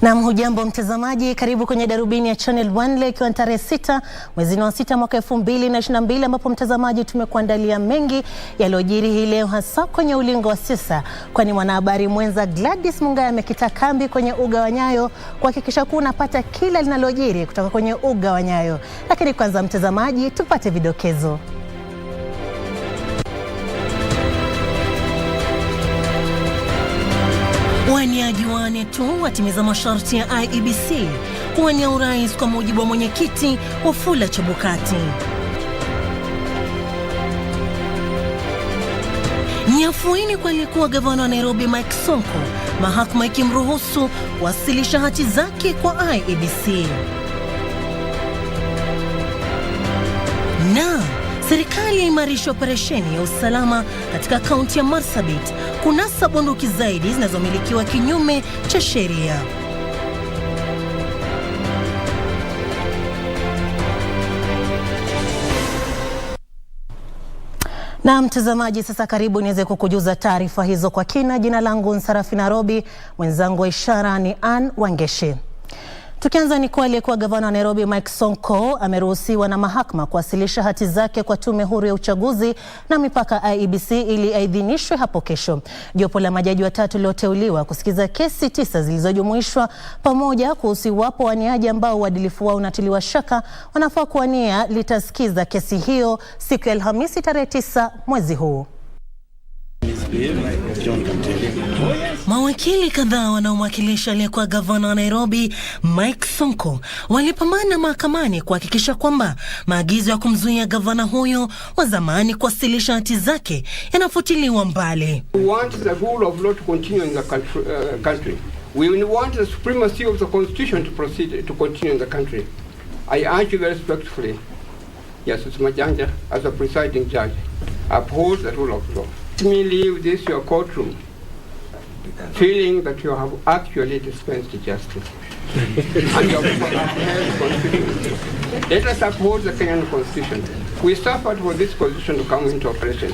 Na hujambo mtazamaji, karibu kwenye Darubini ya Channel 1 leo ikiwa tarehe 6 mwezi wa 6 mwaka 2022, ambapo mtazamaji tumekuandalia mengi yaliyojiri hii leo, hasa kwenye ulingo wa siasa, kwani mwanahabari mwenza Gladys Mungaya amekita kambi kwenye uga wa Nyayo kuhakikisha kuwa unapata kila linalojiri kutoka kwenye uga wa Nyayo. Lakini kwanza mtazamaji, tupate vidokezo. Waniaji wane tu watimiza masharti ya IEBC kuwania urais kwa mujibu wa mwenyekiti Wafula Chebukati. Nyafuini kwa aliyekuwa gavana wa Nairobi Mike Sonko, mahakama ikimruhusu kuwasilisha hati zake kwa IEBC. Na serikali yaimarisha operesheni ya usalama katika kaunti ya Marsabit kunasa bunduki zaidi zinazomilikiwa kinyume cha sheria. Na mtazamaji, sasa karibu niweze kukujuza taarifa hizo kwa kina. Jina langu ni Sarafina Robi, mwenzangu wa ishara ni Ann Wangeshi. Tukianza ni kwa aliyekuwa gavana wa Nairobi Mike Sonko ameruhusiwa na mahakama kuwasilisha hati zake kwa tume huru ya uchaguzi na mipaka IEBC ili aidhinishwe hapo kesho. Jopo la majaji watatu liloteuliwa kusikiza kesi 9 zilizojumuishwa pamoja kuhusu iwapo waniaji ambao uadilifu wao unatiliwa shaka wanafaa kuwania litasikiza kesi hiyo siku ya Alhamisi tarehe 9 mwezi huu. Mawakili kadhaa wanaomwakilisha aliyekuwa gavana wa Nairobi Mike Sonko walipambana mahakamani kuhakikisha kwamba maagizo ya kumzuia gavana huyo wa zamani kuwasilisha hati zake yanafutiliwa mbali. We want the rule of law to continue in the country. We want the supremacy of the constitution to continue in the country. I urge you very respectfully, yes, it's Majanja, as a presiding judge, uphold the rule of law. Let me leave this your courtroom feeling that you have actually dispensed justice and you have upheld constitution. Let us uphold the Kenyan constitution. We suffered for this constitution to come into operation.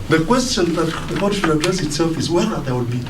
The question that the court should address itself is whether there will be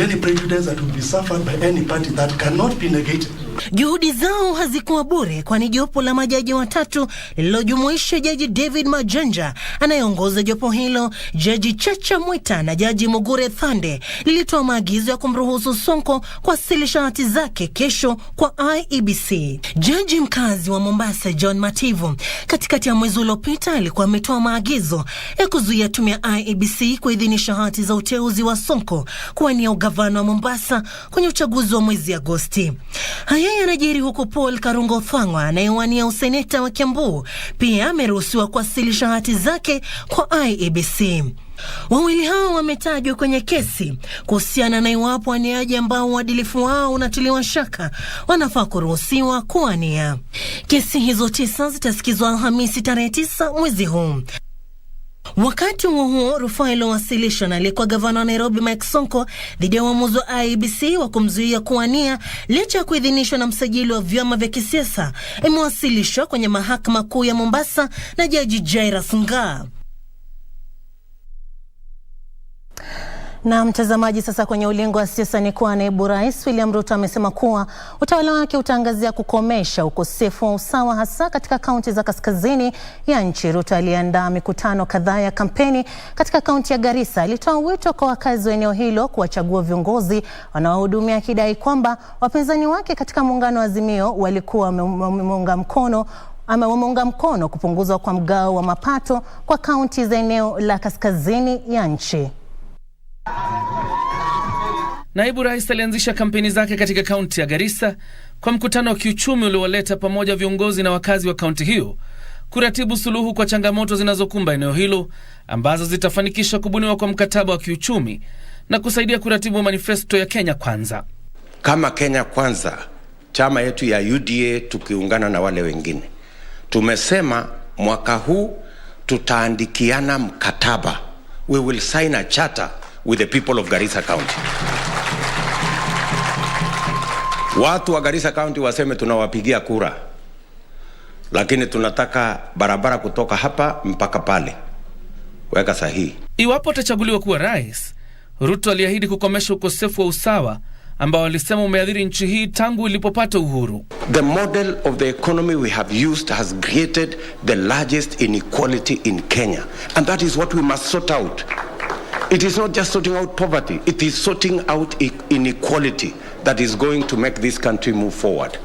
any prejudice that will be suffered by any party that cannot be negated. Juhudi zao hazikuwa bure, kwani jopo la majaji watatu lililojumuisha Jaji David Majanja anayeongoza jopo hilo, Jaji Chacha Mwita na Jaji Mugure Thande lilitoa maagizo ya kumruhusu Sonko kuwasilisha hati zake kesho kwa IEBC. Jaji mkazi wa Mombasa John Mativu katikati ya mwezi uliopita alikuwa ametoa maagizo ya kuzuia tume ya IEBC kuidhinisha hati za uteuzi wa Sonko kuwania ugavana wa Mombasa kwenye uchaguzi wa mwezi Agosti. Haya yanajiri huku Paul Karungo Thangwa anayewania useneta wa Kiambu pia ameruhusiwa kuwasilisha hati zake kwa IEBC. Wawili hao wametajwa kwenye kesi kuhusiana na iwapo waniaji ambao uadilifu wao unatiliwa shaka wanafaa kuruhusiwa kuwania. Kesi hizo 9 zitasikizwa Alhamisi tarehe 9 mwezi huu. Wakati huo rufaa iliyowasilishwa na aliyekuwa gavana wa Nairobi Mike Sonko dhidi ya uamuzi wa IEBC wa kumzuia kuwania licha ya kuidhinishwa na msajili wa vyama vya kisiasa imewasilishwa kwenye mahakama kuu ya Mombasa na Jaji Jairus Ngaah. Na mtazamaji, sasa kwenye ulingo wa siasa ni kwa naibu rais William Ruto amesema kuwa utawala wake utaangazia kukomesha ukosefu wa usawa hasa katika kaunti za kaskazini ya nchi. Ruto aliandaa mikutano kadhaa ya kampeni katika kaunti ya Garissa. Alitoa wito kwa wakazi wa eneo hilo kuwachagua viongozi wanaohudumia, akidai kwamba wapinzani wake katika muungano wa Azimio walikuwa wameunga mkono kupunguzwa kwa mgao wa mapato kwa kaunti za eneo la kaskazini ya nchi. Naibu rais alianzisha kampeni zake katika kaunti ya Garissa kwa mkutano wa kiuchumi uliowaleta pamoja viongozi na wakazi wa kaunti hiyo kuratibu suluhu kwa changamoto zinazokumba eneo hilo ambazo zitafanikisha kubuniwa kwa mkataba wa kiuchumi na kusaidia kuratibu manifesto ya Kenya Kwanza. Kama Kenya Kwanza, chama yetu ya UDA tukiungana na wale wengine, tumesema mwaka huu tutaandikiana mkataba. We will sign a charter with the people of Garissa County. Watu wa Garissa County waseme tunawapigia kura, lakini tunataka barabara kutoka hapa mpaka pale. Weka sahihi. Iwapo atachaguliwa kuwa rais, Ruto aliahidi kukomesha ukosefu wa usawa ambao walisema umeathiri nchi hii tangu ilipopata uhuru. The model of the economy we have used has created the largest inequality in Kenya, and that is what we must sort out. It is not just sorting out poverty, it is sorting out inequality that is going to make this country move forward,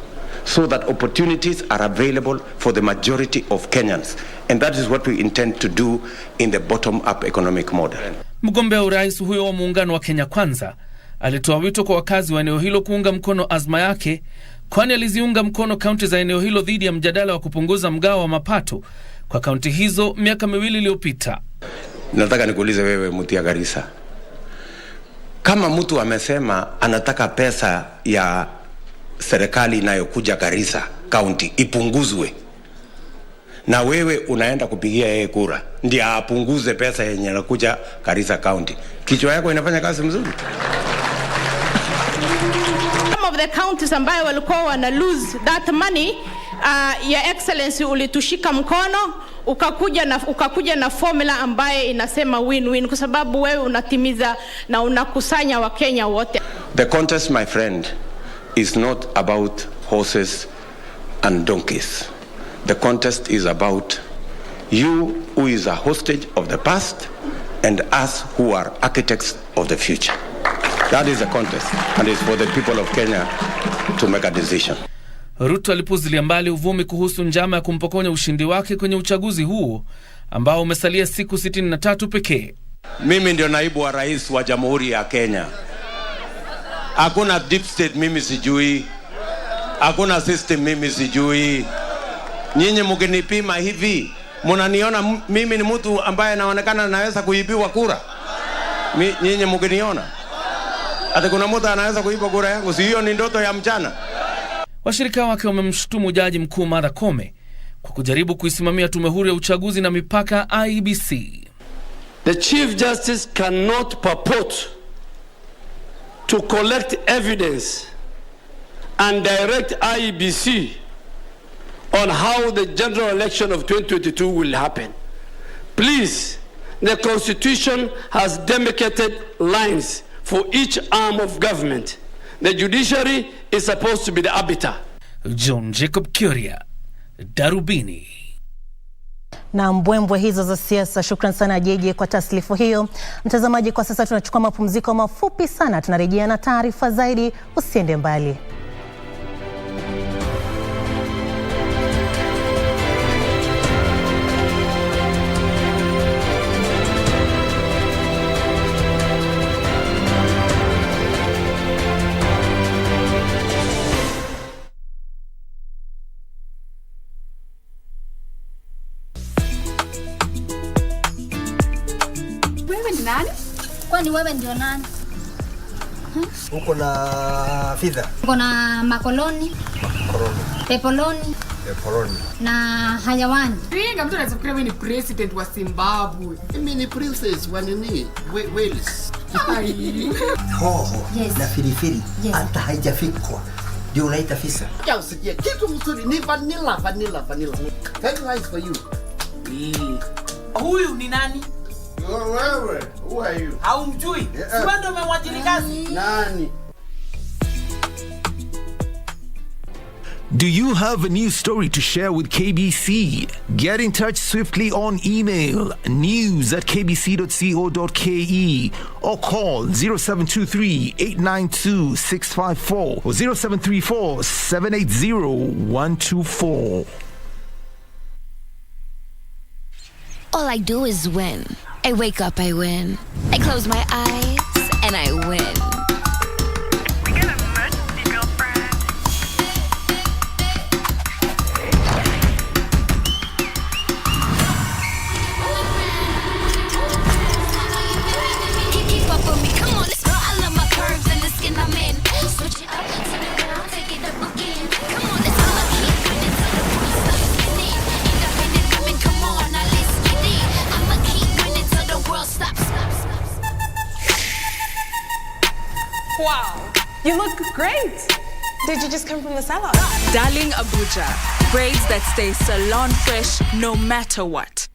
so that opportunities are available for the majority of Kenyans. And that is what we intend to do in the bottom-up economic model. Mgombea urais huyo wa muungano wa Kenya Kwanza alitoa wito kwa wakazi wa eneo hilo kuunga mkono azma yake, kwani aliziunga mkono kaunti za eneo hilo dhidi ya mjadala wa kupunguza mgao wa mapato kwa kaunti hizo miaka 2 iliyopita. Nataka nikuulize wewe mtu ya Garissa. Kama mtu amesema anataka pesa ya serikali inayokuja Garissa County ipunguzwe, na wewe unaenda kupigia yeye kura ndiye apunguze pesa yenye inakuja Garissa County, kichwa yako inafanya kazi mzuri? Some of the counties ambayo walikuwa wana lose that money, your excellency ulitushika mkono, ukakuja na formula ambaye inasema win-win, kwa sababu wewe unatimiza na unakusanya wa Kenya wote. The contest, my friend, is not about horses and donkeys. The contest is about you who is a hostage of the past and us who are architects of the future. That is the contest, and it's for the people of Kenya to make a decision. Ruto alipuzilia mbali uvumi kuhusu njama ya kumpokonya ushindi wake kwenye uchaguzi huo ambao umesalia siku 63 pekee. Mimi ndio naibu wa rais wa Jamhuri ya Kenya. Hakuna deep state mimi sijui. Hakuna system mimi sijui. Nyinyi mkinipima hivi, mnaniona mimi ni mtu ambaye anaonekana anaweza kuibiwa kura? Nyinyi mkiniona hata kuna mtu anaweza kuiba kura yangu? Si hiyo ni ndoto ya mchana? Washirika wake wamemshutumu Jaji Mkuu Martha Koome kwa kujaribu kuisimamia tume huru ya uchaguzi na mipaka IEBC. The Chief Justice cannot purport to collect evidence and direct IEBC on how the general election of 2022 will happen. Please, the Constitution has demarcated lines for each arm of government. The judiciary is supposed to be the arbiter. John Jacob Kuria, Darubini. Na mbwembwe hizo za siasa. Shukran sana Jeje kwa taslifu hiyo. Mtazamaji, kwa sasa tunachukua mapumziko mafupi sana, tunarejea na taarifa zaidi, usiende mbali. Kwani wewe ndio nani? Uko na fidha? Uko na makoloni? Pepoloni? Na hayawani? Pinga mtu anafikiria wewe ni president wa Zimbabwe. Mimi ni princess wa nini? Wales. Hoho. Yes. Na filifili. Yes. Hata haijafikwa. Ndio unaita fisa. Ya usikie kitu mzuri ni vanilla. Very nice for you. Huyu ni nani? Wewe, who are you? Haumjui? Si wewe ndio umemwajiri kazi? Nani? Do you have a news story to share with KBC? Get in touch swiftly on email news@kbc.co.ke or call 0723-892-654 or 0734-780-124. All I do is win. I wake up, I win. I close my eyes, and I win. We got a emergency, girlfriend. Keep up with me, come on, let's go. I love my curves and the skin I'm in. Switch it up, turn it around, take it up again. Come on, let's go. Keep winning till the world stops spinning. Independent women, come on, now let's get it. I'ma keep winning till the world stops. Wow, you look great. Did you just come from the salon? Darling Abuja, braids that stay salon fresh no matter what.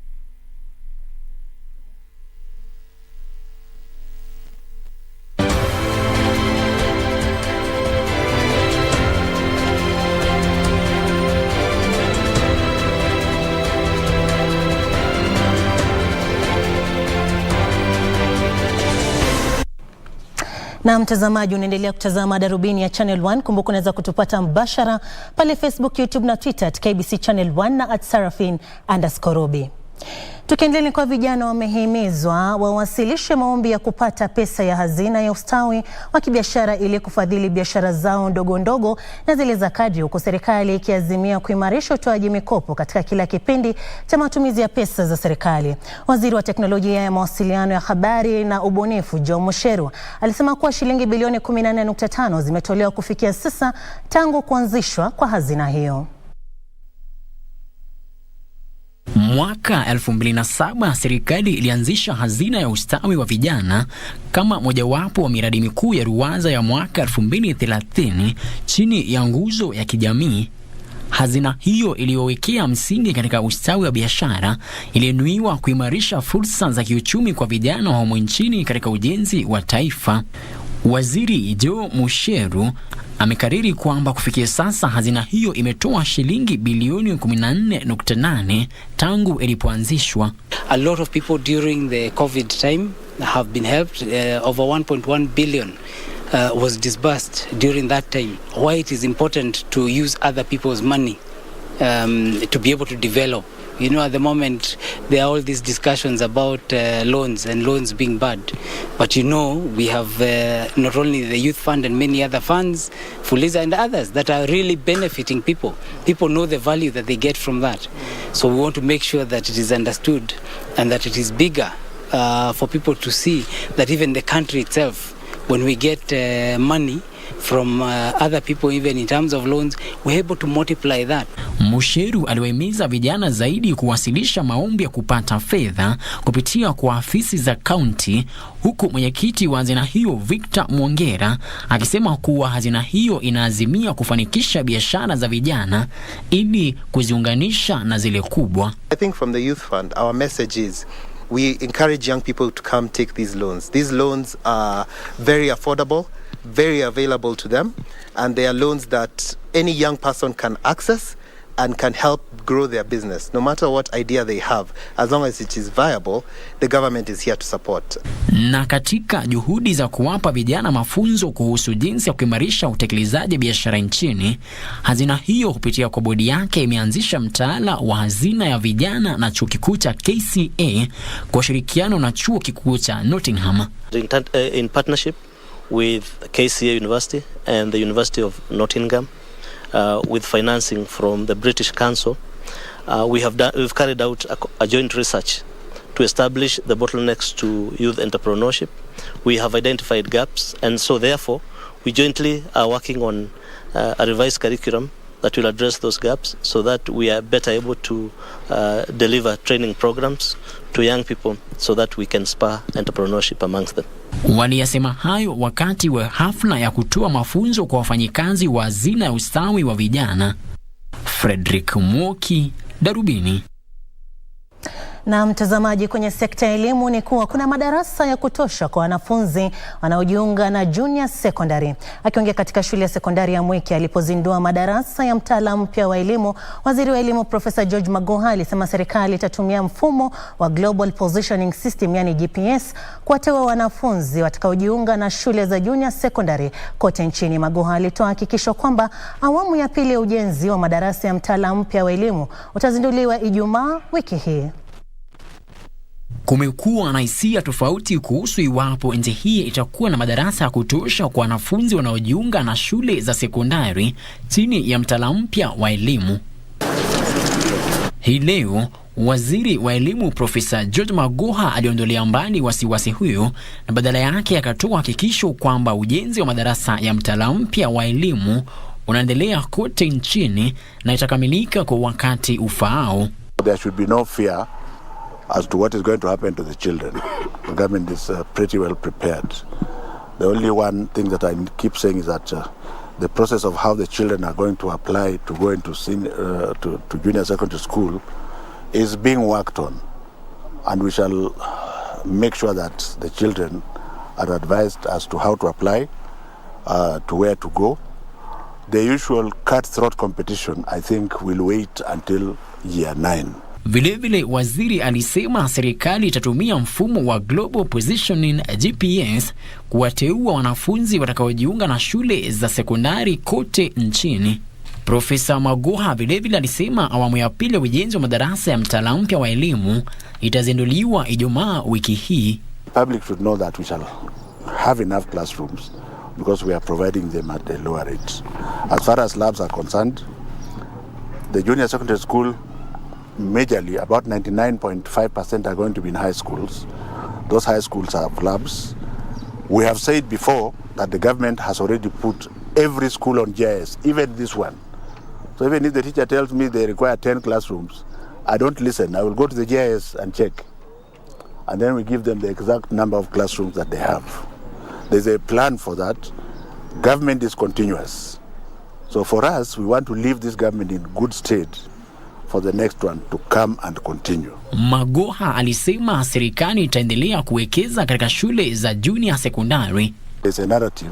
Na mtazamaji, unaendelea kutazama Darubini ya Channel 1. Kumbuka unaweza kutupata mbashara pale Facebook, YouTube na Twitter at KBC Channel 1 na @Sarafin_Robi. Tukiendelea, kwa vijana wamehimizwa wawasilishe maombi ya kupata pesa ya hazina ya ustawi wa kibiashara ili kufadhili biashara zao ndogo ndogo na zile za kadri, huku serikali ikiazimia kuimarisha utoaji mikopo katika kila kipindi cha matumizi ya pesa za serikali. Waziri wa teknolojia ya mawasiliano ya habari na ubunifu Joe Musheru alisema kuwa shilingi bilioni 14.5 zimetolewa kufikia sasa tangu kuanzishwa kwa hazina hiyo. Mwaka 2007 serikali ilianzisha hazina ya ustawi wa vijana kama mojawapo wa miradi mikuu ya ruwaza ya mwaka 2030 chini ya nguzo ya kijamii. Hazina hiyo iliyowekea msingi katika ustawi wa biashara ilinuiwa kuimarisha fursa za kiuchumi kwa vijana wa humu nchini katika ujenzi wa taifa. Waziri Joe Musheru amekariri kwamba kufikia sasa hazina hiyo imetoa shilingi bilioni 14.8 tangu ilipoanzishwa. A lot of people during the COVID time have been helped. Over 1.1 billion was disbursed during that time. Why it is important to use other people's money to be able to develop. You know, at the moment, there are all these discussions about loans and loans being bad. But you know, we have not only the Youth Fund and many other funds, Fuliza and others, that are really benefiting people. People know the value that they get from that. So we want to make sure that it is understood and that it is bigger for people to see that even the country itself, when we get money from other people, even in terms of loans, we're able to multiply that. Musheru aliwahimiza vijana zaidi kuwasilisha maombi ya kupata fedha kupitia kwa afisi za kaunti, huku mwenyekiti wa hazina hiyo Victor Mwongera akisema kuwa hazina hiyo inaazimia kufanikisha biashara za vijana ili kuziunganisha na zile kubwa. I think from the Youth Fund, our message is we encourage young people to come take these loans. These loans are very affordable, very available to them, and they are loans that any young person can access and can help grow their business. No matter what idea they have, as long as it is viable, the government is here to support. Na katika juhudi za kuwapa vijana mafunzo kuhusu jinsi ya kuimarisha utekelezaji biashara nchini, hazina hiyo kupitia kwa bodi yake imeanzisha mtaala wa hazina ya vijana na chuo kikuu cha KCA kwa ushirikiano na chuo kikuu cha Nottingham. In partnership with KCA University and the University of Nottingham, with financing from the British Council, we've carried out a joint research to establish the bottlenecks to youth entrepreneurship. We have identified gaps, and so therefore we jointly are working on a revised curriculum that will address those gaps so that we are better able to deliver training programs to young people so that we can spur entrepreneurship amongst them. Waliyasema hayo wakati wa hafla ya kutoa mafunzo kwa wafanyikazi wa hazina ya ustawi wa vijana. Frederick Mwoki, Darubini. Na mtazamaji, kwenye sekta ya elimu ni kuwa kuna madarasa ya kutosha kwa wanafunzi wanaojiunga na junior secondary. Akiongea katika shule ya sekondari ya Mwiki alipozindua madarasa ya mtaala mpya wa elimu, waziri wa elimu Profesa George Magoha alisema serikali itatumia mfumo wa Global Positioning System yani GPS kuwateua wanafunzi watakaojiunga na shule za junior secondary kote nchini. Magoha alitoa hakikisho kwamba awamu ya pili ya ujenzi wa madarasa ya mtaala mpya wa elimu utazinduliwa Ijumaa wiki hii. Kumekuwa na hisia tofauti kuhusu iwapo nchi hii itakuwa na madarasa ya kutosha kwa wanafunzi wanaojiunga na shule za sekondari chini ya mtaala mpya wa elimu. Hii leo waziri wa elimu Profesa George Magoha aliondolea mbali wasiwasi huyo na badala yake akatoa hakikisho kwamba ujenzi wa madarasa ya mtaala mpya wa elimu unaendelea kote nchini na itakamilika kwa wakati ufaao. There should be no fear as to what is going to happen to the children. The government is pretty well prepared. The only one thing that I keep saying is that the process of how the children are going to apply to go into to junior secondary school is being worked on, and we shall make sure that the children are advised as to how to apply, to where to go. The usual cutthroat competition, I think, will wait until year 9. Vilevile waziri alisema serikali itatumia mfumo wa Global Positioning GPS kuwateua wanafunzi watakaojiunga na shule za sekondari kote nchini. Profesa Magoha vilevile alisema awamu ya pili ya ujenzi wa madarasa ya mtaala mpya wa elimu itazinduliwa Ijumaa wiki hii. Public should know that we shall have enough classrooms because we are providing them at a lower rate. As far as labs are concerned, the junior secondary school, majorly about 99.5% are going to be in high schools. Those high schools have labs. We have said before that the government has already put every school on GIS, even this one. So even if the teacher tells me they require 10 classrooms, I don't listen. I will go to the GIS and check. And then we give them the exact number of classrooms that they have. There's a plan for that. Government is continuous. So for us, we want to leave this government in good state for the next one to come and continue. Magoha alisema serikali itaendelea kuwekeza katika shule za junior secondary. There's a narrative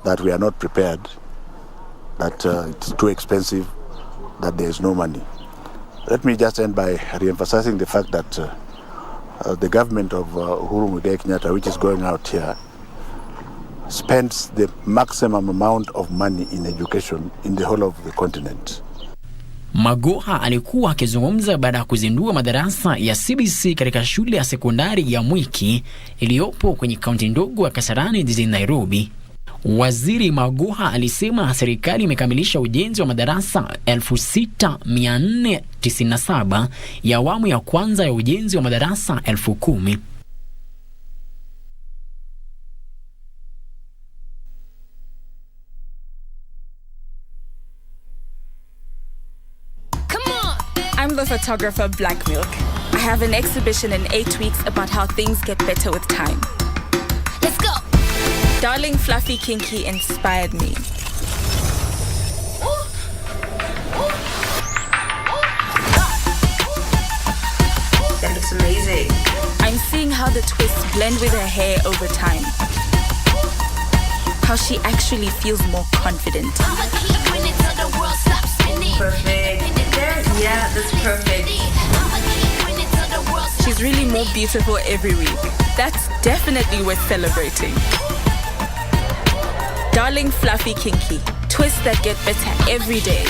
that we are not prepared, that it's too expensive, that there is no money. Let me just end by re-emphasizing the fact that the government of Uhuru Muigai Kenyatta, which is going out here, spends the maximum amount of money in education in the whole of the continent. Magoha alikuwa akizungumza baada ya kuzindua madarasa ya CBC katika shule ya sekondari ya Mwiki iliyopo kwenye kaunti ndogo ya Kasarani jijini Nairobi. Waziri Magoha alisema serikali imekamilisha ujenzi wa madarasa 6497 ya awamu ya kwanza ya ujenzi wa madarasa 10,000. I'm the photographer Black Milk. I have an exhibition in 8 weeks about how things get better with time. Let's go. Darling Fluffy Kinky inspired me. That looks amazing. I'm seeing how the twists blend with her hair over time. How she actually feels more confident. Perfect. Yeah, that's perfect. She's really more beautiful every week. That's definitely worth celebrating. Darling Fluffy Kinky. Twists that get better every day,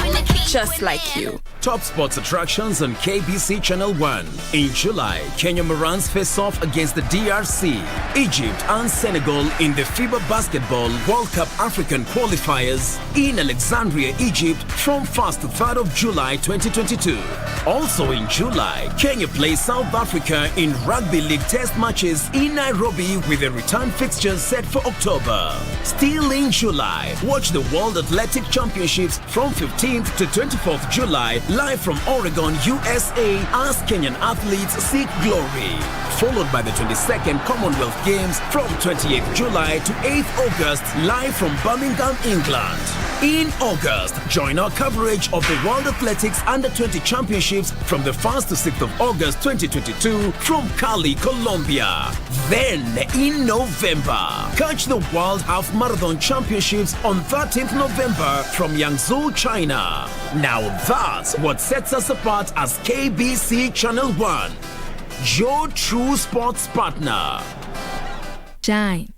just like you. Top sports attractions on KBC Channel 1. In July, Kenya Morans face off against the DRC, Egypt and Senegal in the FIBA Basketball World Cup African qualifiers in Alexandria, Egypt from 1st to 3rd of July 2022. Also in July, Kenya plays South Africa in Rugby League test matches in Nairobi with the return fixtures set for October. Still in July, watch the World Athletic Championships from 15th to 24th July live from Oregon, USA as Kenyan athletes seek glory. Followed by the 22nd Commonwealth Games from 28th July to 8th August live from Birmingham, England. In August, join our coverage of the World Athletics Under-20 Championships from the 1st to 6th of August 2022 from Cali, Colombia. Then in November, catch the World Half Marathon Championships on 13th November from Yangzhou, China. Now that's what sets us apart as KBC Channel 1, your true sports partner. Shine.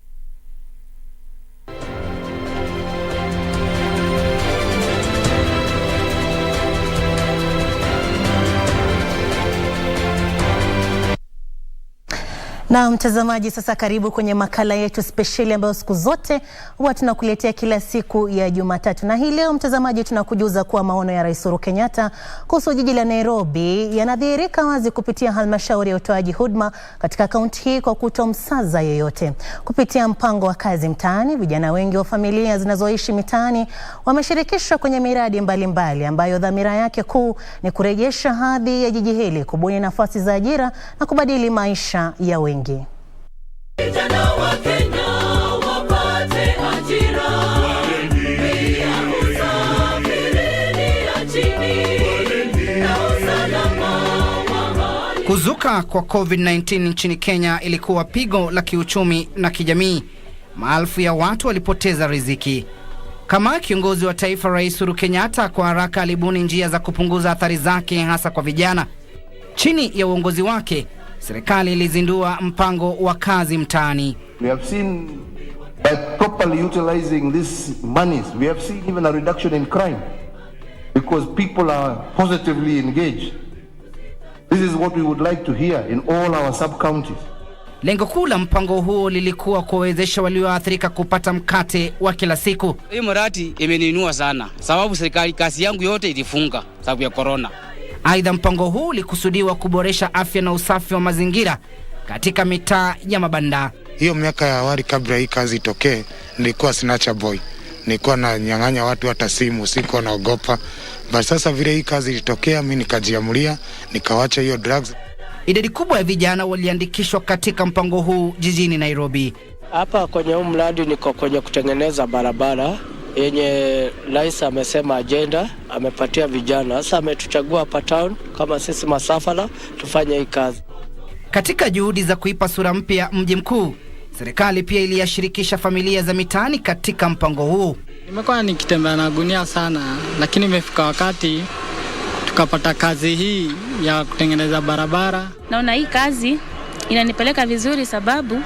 Na mtazamaji, sasa karibu kwenye makala yetu spesheli ambayo siku zote huwa tunakuletea kila siku ya Jumatatu. Na hii leo mtazamaji, tunakujuza kuwa maono ya Rais Uhuru Kenyatta kuhusu jiji la Nairobi yanadhihirika wazi kupitia halmashauri ya utoaji huduma katika kaunti hii kwa kutomsaza yeyote. Kupitia mpango wa kazi mtaani, vijana wengi wa familia zinazoishi mitaani wameshirikishwa kwenye miradi mbalimbali ambayo dhamira yake kuu ni kurejesha hadhi ya jiji hili, kubuni nafasi za ajira na kubadili maisha ya wengi. Vijana wa Kenya wapate ajira. Kuzuka kwa COVID-19 nchini Kenya ilikuwa pigo la kiuchumi na kijamii. Maelfu ya watu walipoteza riziki. Kama kiongozi wa taifa, Rais Uhuru Kenyatta kwa haraka alibuni njia za kupunguza athari zake hasa kwa vijana. Chini ya uongozi wake, serikali ilizindua mpango wa kazi mtaani. We have seen by properly utilizing these monies, we have seen even a reduction in crime because people are positively engaged. This is what we would like to hear in all our sub-counties. Lengo kuu la mpango huo lilikuwa kuwezesha walioathirika kupata mkate wa kila siku. Hii mradi imeninua sana sababu serikali kazi yangu yote ilifunga sababu ya corona. Aidha, mpango huu ulikusudiwa kuboresha afya na usafi wa mazingira katika mitaa ya mabanda. Hiyo miaka ya awali kabla hii kazi itokee, nilikuwa snatcher boy. Nilikuwa na nyang'anya watu hata simu, siko naogopa. But sasa vile hii kazi ilitokea, mimi nikajiamulia, nikawacha hiyo drugs. Idadi kubwa ya vijana waliandikishwa katika mpango huu jijini Nairobi. Hapa kwenye huu mradi niko kwenye kutengeneza barabara yenye rais amesema agenda amepatia vijana. Sasa ametuchagua hapa town kama sisi masafara tufanye hii kazi. Katika juhudi za kuipa sura mpya mji mkuu, serikali pia iliyashirikisha familia za mitaani katika mpango huu. Nimekuwa nikitembea na gunia sana, lakini imefika wakati tukapata kazi hii ya kutengeneza barabara. Naona hii kazi inanipeleka vizuri sababu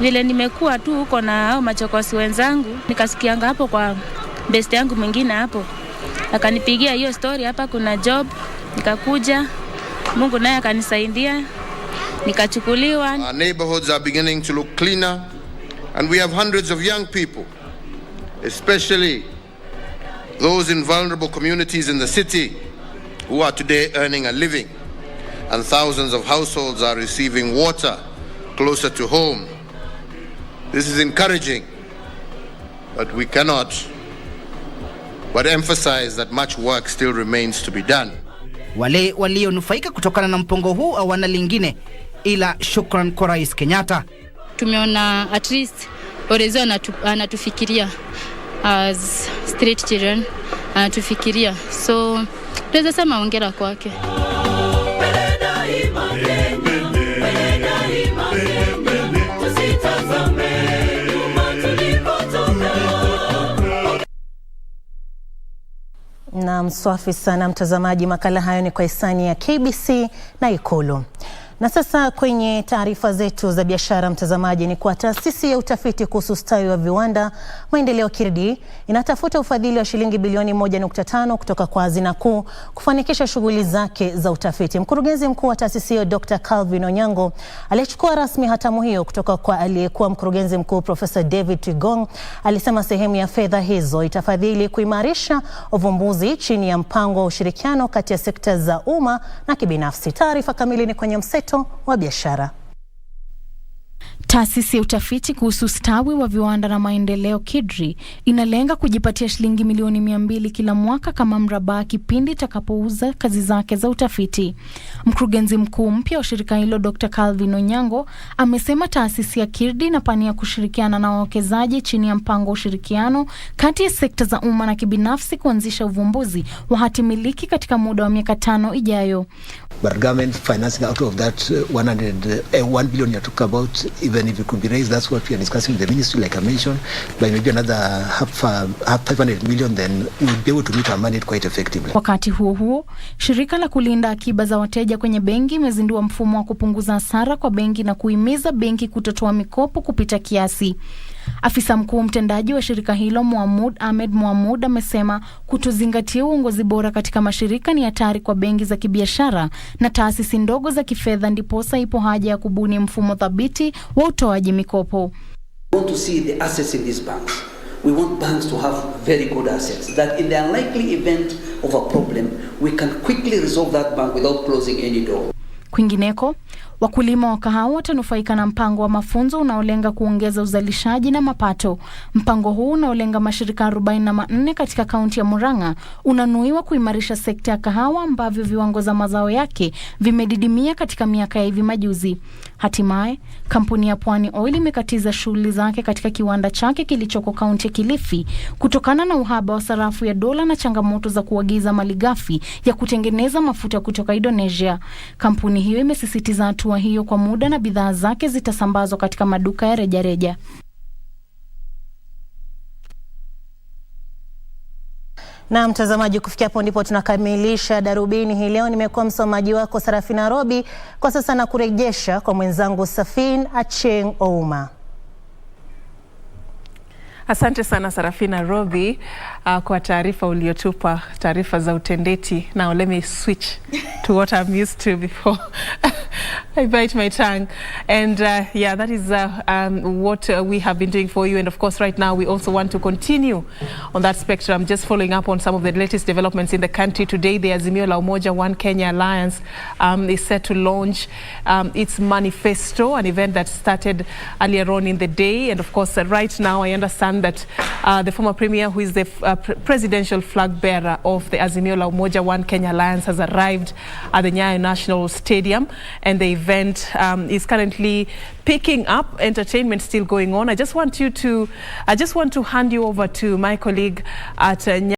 vile nimekuwa tu huko na hao machokosi wenzangu, nikasikianga hapo kwa best yangu mwingine hapo akanipigia hiyo story, hapa kuna job, nikakuja, Mungu naye akanisaidia, nikachukuliwa. Our neighborhoods are beginning to look cleaner and we have hundreds of young people, especially those in vulnerable communities in the city who are today earning a living, and thousands of households are receiving water closer to home. This is encouraging, but we cannot but emphasize that much work still remains to be done. Wale walionufaika kutokana na mpango huu hawana lingine ila shukran kwa Rais Kenyatta. Tumeona at least Orezo anatufikiria as street children, anatufikiria, so tunaweza sema hongera kwake. Na mswafi sana mtazamaji, makala hayo ni kwa hisani ya KBC na Ikulu. Na sasa kwenye taarifa zetu za biashara mtazamaji, ni kwa taasisi ya utafiti kuhusu ustawi wa viwanda maendeleo KIRDI inatafuta ufadhili wa shilingi bilioni 1.5 kutoka kwa hazina kuu kufanikisha shughuli zake za utafiti. Mkurugenzi mkuu wa taasisi hiyo Dr. Calvin Onyango aliyechukua rasmi hatamu hiyo kutoka kwa aliyekuwa mkurugenzi mkuu Profesa David Tigong alisema sehemu ya fedha hizo itafadhili kuimarisha uvumbuzi chini ya mpango wa ushirikiano kati ya sekta za umma na kibinafsi. Taarifa kamili ni kwenye mseto wa biashara. Taasisi ya utafiti kuhusu ustawi wa viwanda na maendeleo KIRDI inalenga kujipatia shilingi milioni 200 kila mwaka kama mraba kipindi itakapouza kazi zake za utafiti. Mkurugenzi mkuu mpya wa shirika hilo Dr. Calvin Onyango amesema taasisi ya KIRDI inapania kushirikiana na wawekezaji chini ya mpango wa ushirikiano kati ya sekta za umma na kibinafsi kuanzisha uvumbuzi wa hati miliki katika muda wa miaka 5 ijayo. But government financing out of that 1 billion you talk about, even if it could be raised, that's what we are discussing with the ministry, like I mentioned, by maybe another half 500 million, then we'll be able to meet our mandate quite effectively. Wakati huo huo, shirika la kulinda akiba za wateja kwenye benki imezindua mfumo wa kupunguza hasara kwa benki na kuhimiza benki kutotoa mikopo kupita kiasi. Afisa mkuu mtendaji wa shirika hilo Ahmed Mohamud amesema kutozingatia uongozi bora katika mashirika ni hatari kwa benki za kibiashara na taasisi ndogo za kifedha, ndiposa ipo haja ya kubuni mfumo thabiti wa utoaji mikopo. We want to see the assets in these banks. We want banks to have very good assets that in the unlikely event of a problem, we can quickly resolve that bank without closing any door. Kwingineko, wakulima wa kahawa watanufaika na mpango wa mafunzo unaolenga kuongeza uzalishaji na mapato. Mpango huu unaolenga mashirika 44 katika kaunti ya Murang'a unanuiwa kuimarisha sekta ya kahawa ambavyo viwango za mazao yake vimedidimia katika miaka ya hivi majuzi. Hatimaye, kampuni ya Pwani Oil imekatiza shughuli zake katika kiwanda chake kilichoko kaunti ya Kilifi kutokana na uhaba wa sarafu ya dola na changamoto za kuagiza malighafi ya kutengeneza mafuta kutoka Indonesia. Kampuni hiyo imesisitiza hatua hiyo kwa muda na bidhaa zake zitasambazwa katika maduka ya rejareja. Na mtazamaji, kufikia hapo ndipo tunakamilisha Darubini hii leo. Nimekuwa msomaji wako Sarafina Robi. Kwa sasa na kurejesha kwa mwenzangu Safin Acheng Ouma. Asante sana Sarafina Robi kwa taarifa uliotupa, taarifa za utendeti. Now let me switch to what I'm used to before I bite my tongue. And yeah, that is what we have been doing for you. And of course, right now we also want to continue on that spectrum, just following up on some of the latest developments in the country. Today, the Azimio la Umoja One Kenya Alliance is set to launch its manifesto, an event that started earlier on in the day. And of course, right now I understand that the former premier, who is the presidential flag bearer of the Azimio la Umoja One Kenya Alliance, has arrived at the Naye National Stadium, and the event is currently picking up. Entertainment still going on. I just want to hand you over to my colleague at